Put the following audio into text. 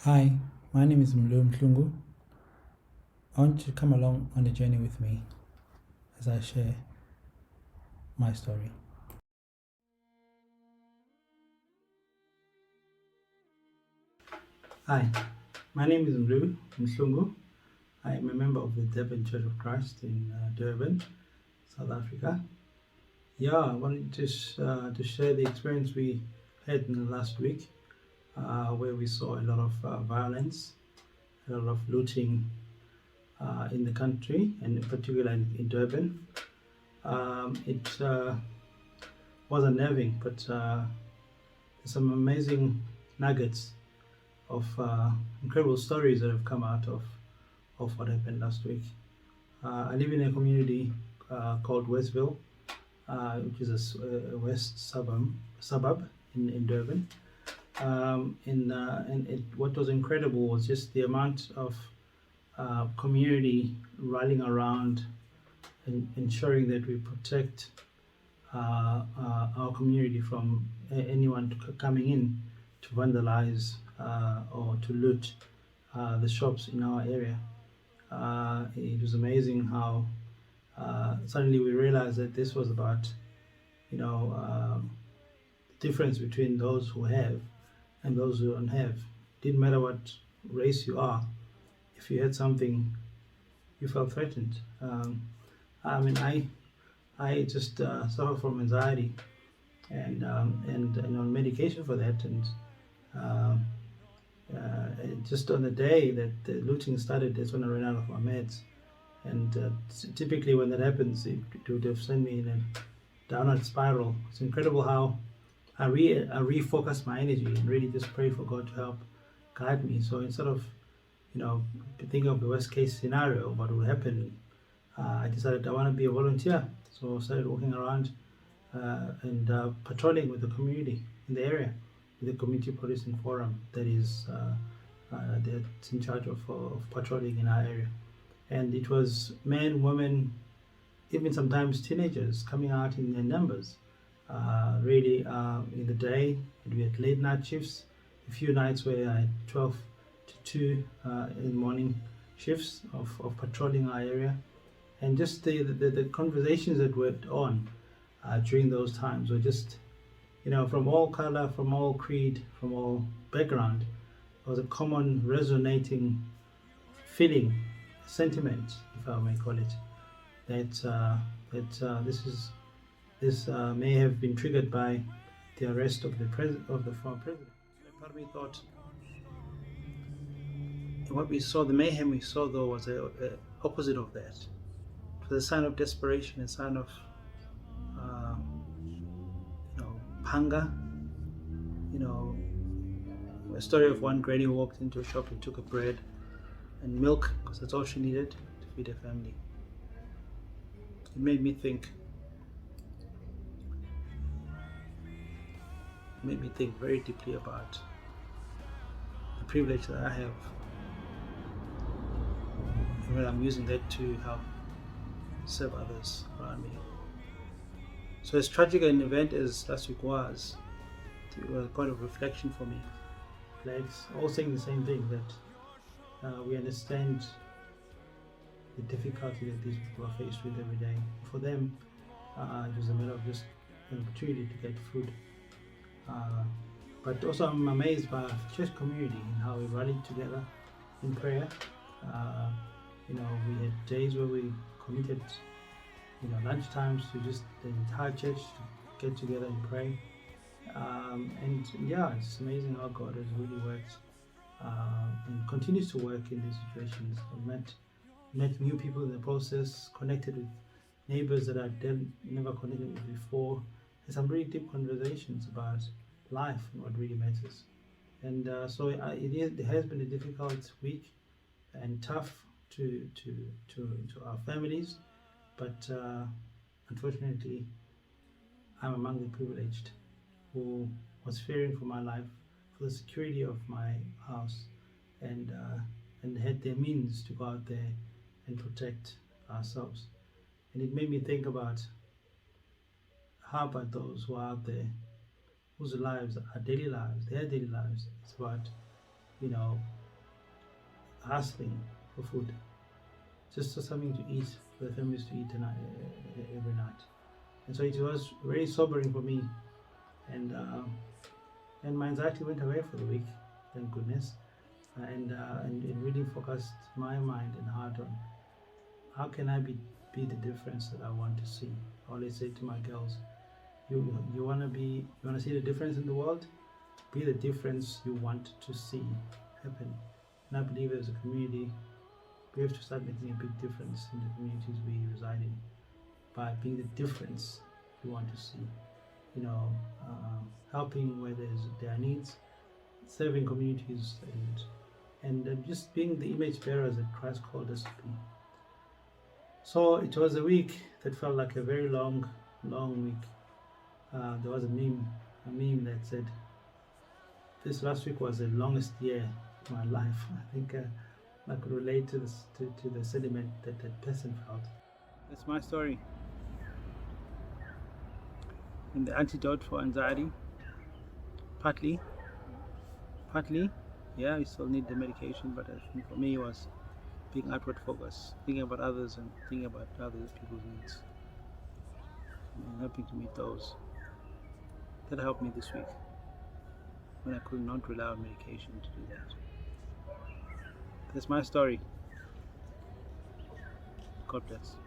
Hi, my name is Mlu Mhlungu. I want you to come along on the journey with me as I share my story. Hi, my name is Mlu Mhlungu. I am a member of the Durban Church of Christ in Durban, South Africa. I wanted to share the experience we had in the last week, where we saw a lot of violence, a lot of looting in the country, and in particular in Durban. It was unnerving, but there's some amazing nuggets of incredible stories that have come out of what happened last week. I live in a community called Westville, which is a west suburb in Durban. What was incredible was just the amount of community rallying around and ensuring that we protect our community from anyone coming in to vandalize or to loot the shops in our area. It was amazing how suddenly we realized that this was about, the difference between those who have and those who don't have. Didn't matter what race you are, if you had something, you felt threatened. I just suffer from anxiety and on medication for that. Um, just on the day that the looting started, that's when I ran out of my meds. And typically, when that happens, it would have sent me in a downward spiral. It's incredible how I refocus my energy and really just pray for God to help guide me. So instead of thinking of the worst case scenario, what would happen, I decided I want to be a volunteer. So I started walking around and patrolling with the community in the area, with the community policing forum that's in charge of patrolling in our area. And it was men, women, even sometimes teenagers coming out in their numbers. Really, in the day, and we had late night shifts. A few nights where I had 12 to 2 in the morning shifts of patrolling our area. And just the conversations that went on during those times were just, from all color, from all creed, from all background. There was a common resonating feeling, sentiment, if I may call it, that this may have been triggered by the arrest of the former president. So part of me thought what we saw, the mayhem we saw, though, was a opposite of that. It was a sign of desperation, a sign of hunger. A story of one granny who walked into a shop and took a bread and milk because that's all she needed to feed her family. It made me think very deeply about the privilege that I have, and when I'm using that to help serve others around me. So as tragic an event as last week was, it was a point of reflection for me. Flags all saying the same thing, that we understand the difficulty that these people are faced with every day. For them, it was a matter of just an opportunity to get food. But also I'm amazed by our church community and how we rallied together in prayer. We had days where we committed, lunch times to just the entire church to get together and pray. It's amazing how God has really worked and continues to work in these situations. I've met new people in the process, connected with neighbors that I never connected with before, and some really deep conversations about life and what really matters. And it has been a difficult week and tough to our families, but unfortunately, I'm among the privileged who was fearing for my life, for the security of my house, and had the means to go out there and protect ourselves. And it made me think about how about those who are out there, whose lives are daily lives, their daily lives. It's about you know, hustling for food, just for something to eat, for the families to eat every night. And so it was very sobering for me, and my anxiety went away for the week, thank goodness. And it really focused my mind and heart on how can I be the difference that I want to see. I always say to my girls, you wanna see the difference in the world, be the difference you want to see happen. And I believe as a community, we have to start making a big difference in the communities we reside in by being the difference we want to see. You know, helping where there are needs, serving communities, and just being the image bearers that Christ called us to be. So it was a week that felt like a very long, long week. There was a meme that said, "This last week was the longest year of my life." I think I could relate to this to the sentiment that that person felt. That's my story. And the antidote for anxiety, partly, yeah, you still need the medication, but I think for me it was being outward focused, thinking about others and thinking about other people's needs, and helping to meet those. That helped me this week when I could not rely on medication to do that. That's my story. God bless.